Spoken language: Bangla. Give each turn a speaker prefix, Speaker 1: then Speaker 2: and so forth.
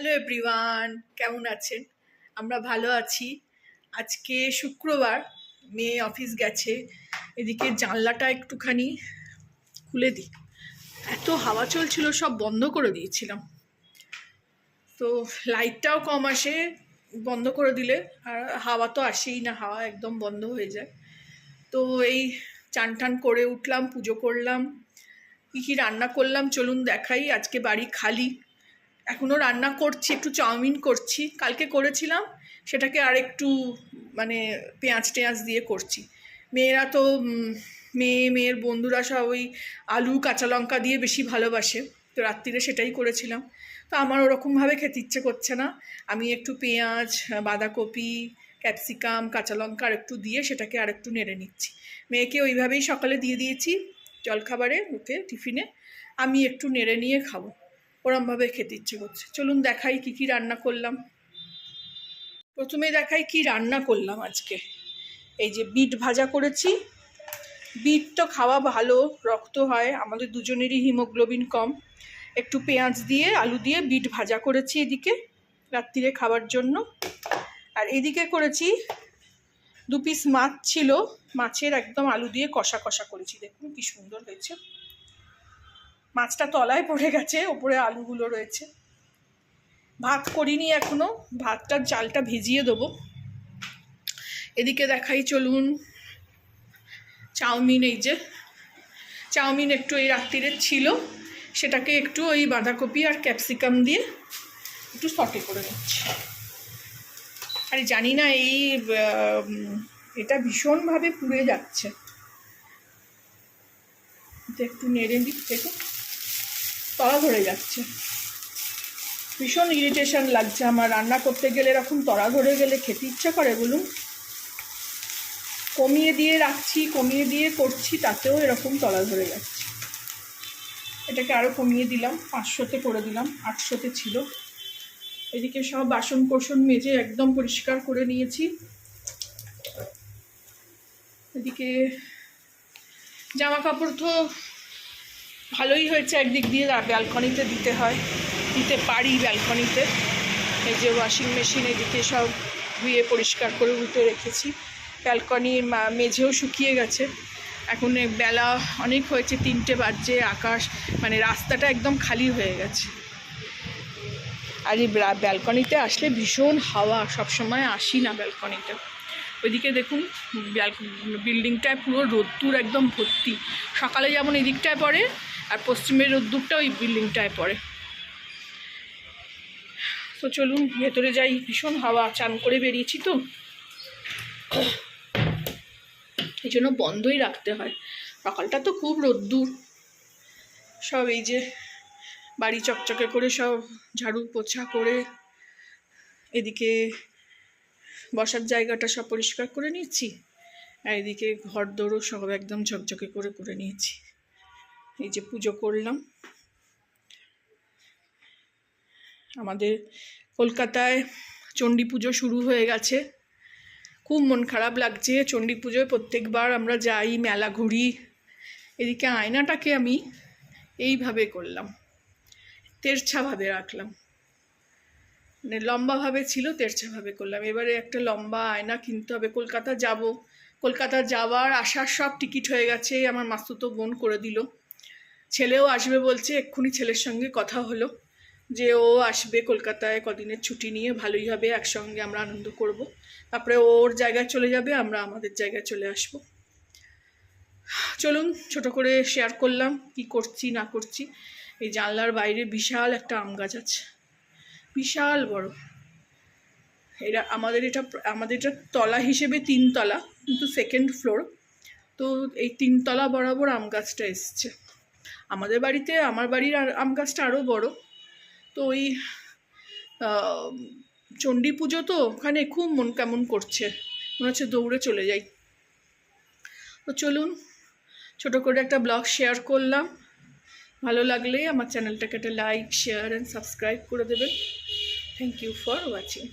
Speaker 1: হ্যালো এভরিওয়ান, কেমন আছেন? আমরা ভালো আছি। আজকে শুক্রবার, মেয়ে অফিস গেছে। এদিকে জানলাটা একটুখানি খুলে দিই, এত হাওয়া চলছিল, সব বন্ধ করে দিয়েছিলাম। তো লাইটটাও কম আসে বন্ধ করে দিলে, আর হাওয়া তো আসেই না, হাওয়া একদম বন্ধ হয়ে যায়। তো এই চান টান করে উঠলাম, পুজো করলাম। কী কী রান্না করলাম চলুন দেখাই। আজকে বাড়ি খালি, এখনও রান্না করছি, একটু চাউমিন করছি। কালকে করেছিলাম, সেটাকে আর একটু মানে পেঁয়াজ টেঁয়াজ দিয়ে করছি। মেয়েরা তো মেয়ের বন্ধুরা সব ওই আলু কাঁচা লঙ্কা দিয়ে বেশি ভালোবাসে, তো রাত্রিরে সেটাই করেছিলাম। তো আমার ওরকমভাবে খেতে ইচ্ছে করছে না, আমি একটু পেঁয়াজ, বাঁধাকপি, ক্যাপসিকাম, কাঁচা লঙ্কা আর একটু দিয়ে সেটাকে আর একটু নেড়ে নিচ্ছি। মেয়েকে ওইভাবেই সকালে দিয়ে দিয়েছি জলখাবারে, ওকে টিফিনে। আমি একটু নেড়ে নিয়ে খাবো, ওরমভাবে খেতে ইচ্ছে করছে। চলুন দেখাই কি কি রান্না করলাম। প্রথমে দেখাই কি রান্না করলাম আজকে। এই যে বিট ভাজা করেছি। বিট তো খাওয়া ভালো, রক্ত হয়, আমাদের দুজনেরই হিমোগ্লোবিন কম। একটু পেঁয়াজ দিয়ে আলু দিয়ে বিট ভাজা করেছি এদিকে রাত্রিরে খাবার জন্য। আর এদিকে করেছি 2 পিস মাছ ছিল, মাছের একদম আলু দিয়ে কষা কষা করেছি। দেখুন কি সুন্দর হয়েছে। মাছটা তলায় পড়ে গেছে, ওপরে আলুগুলো রয়েছে। ভাত করিনি এখনো, ভাতটার চালটা ভিজিয়ে দেবো। এদিকে দেখাই চলুন চাউমিন। এই যে চাউমিন একটু এই রাত্রিরে ছিল, সেটাকে একটু ওই বাঁধাকপি আর ক্যাপসিকাম দিয়ে একটু সটে করে নিচ্ছি। আর জানি না এটা ভীষণভাবে পুড়ে যাচ্ছে, একটু নেড়ে দিক থেকে তলা ধরে যাচ্ছে। ভীষণ ইরিটেশন লাগছে আমার, রান্না করতে গেলে এরকম তলা ধরে গেলে খেতে ইচ্ছা করে বলুন। কমিয়ে দিয়ে রাখছি, কমিয়ে দিয়ে করছি, তাতেও এরকম তলা ধরে যাচ্ছে। এটাকে আরও কমিয়ে দিলাম, 500-তে করে দিলাম, 800-তে ছিল। এদিকে সব বাসন কোসন মেজে একদম পরিষ্কার করে নিয়েছি। এদিকে জামা কাপড় তো ভালোই হয়েছে, একদিক দিয়ে ব্যালকনিতে দিতে পারি ব্যালকনিতে। এই যে ওয়াশিং মেশিন এদিকে সব ধুয়ে পরিষ্কার করে উঠে রেখেছি। ব্যালকনির মেঝেও শুকিয়ে গেছে। এখন বেলা অনেক হয়েছে, 3টে বাজছে, আকাশ মানে রাস্তাটা একদম খালি হয়ে গেছে। আর এই ব্যালকনিতে আসলে ভীষণ হাওয়া, সবসময় আসি না ব্যালকনিতে। ওইদিকে দেখুন বিল্ডিংটায় পুরো রোদ্দুর একদম ভর্তি। সকালে যেমন এদিকটায় পড়ে, আর পশ্চিমের রোদ্দুরটা ওই বিল্ডিংটায় পড়ে। তো চলুন ভেতরে যাই, ভীষণ হাওয়া, চান করে বেরিয়েছি তো, এই জন্য বন্ধই রাখতে হয়। সকালটা তো খুব রোদ্দুর। সব এই যে বাড়ি চকচকে করে সব ঝাড়ু পোছা করে এদিকে বসার জায়গাটা সব পরিষ্কার করে নিচ্ছি, আর এদিকে ঘর দৌড়ও সব একদম ঝকঝকে করে নিয়েছি। এই যে পুজো করলাম। আমাদের কলকাতায় চণ্ডী পুজো শুরু হয়ে গেছে, খুব মন খারাপ লাগছে। চণ্ডী পুজোয় প্রত্যেকবার আমরা যাই, মেলা ঘুরি। এদিকে আয়নাটাকে আমি এইভাবে করলাম, তেরছাভাবে রাখলাম, মানে লম্বাভাবে ছিল, তেরছাভাবে করলাম। এবারে একটা লম্বা আয়না কিনতে হবে। কলকাতা যাওয়ার আসার সব টিকিট হয়ে গেছে, আমার মাসতুতো বোন করে দিল। ছেলেও আসবে বলছে, এক্ষুনি ছেলের সঙ্গে কথা হলো যে ও আসবে কলকাতায় কদিনের ছুটি নিয়ে, ভালোই হবে, একসঙ্গে আমরা আনন্দ করব। তারপরে ওর জায়গায় চলে যাবে, আমরা আমাদের জায়গায় চলে আসব। চলুন ছোট করে শেয়ার করলাম কি করছি না করছি। এই জানলার বাইরে বিশাল একটা আম গাছ আছে, বিশাল বড়। আমাদের এটা তলা হিসেবে 3 তলা, কিন্তু 2nd ফ্লোর। তো এই 3 তলা বরাবর আম গাছটা এসছে। আমার বাড়ির আম গাছটা আরও বড়। তো ওই চণ্ডী পুজো তো, ওখানে খুব মন কেমন করছে, মনে হচ্ছে দৌড়ে চলে যাই। তো চলুন ছোট করে একটা ব্লগ শেয়ার করলাম। ভালো লাগলে আমার চ্যানেলটাকে একটা লাইক, শেয়ার অ্যান্ড সাবস্ক্রাইব করে দেবেন। Thank you for watching.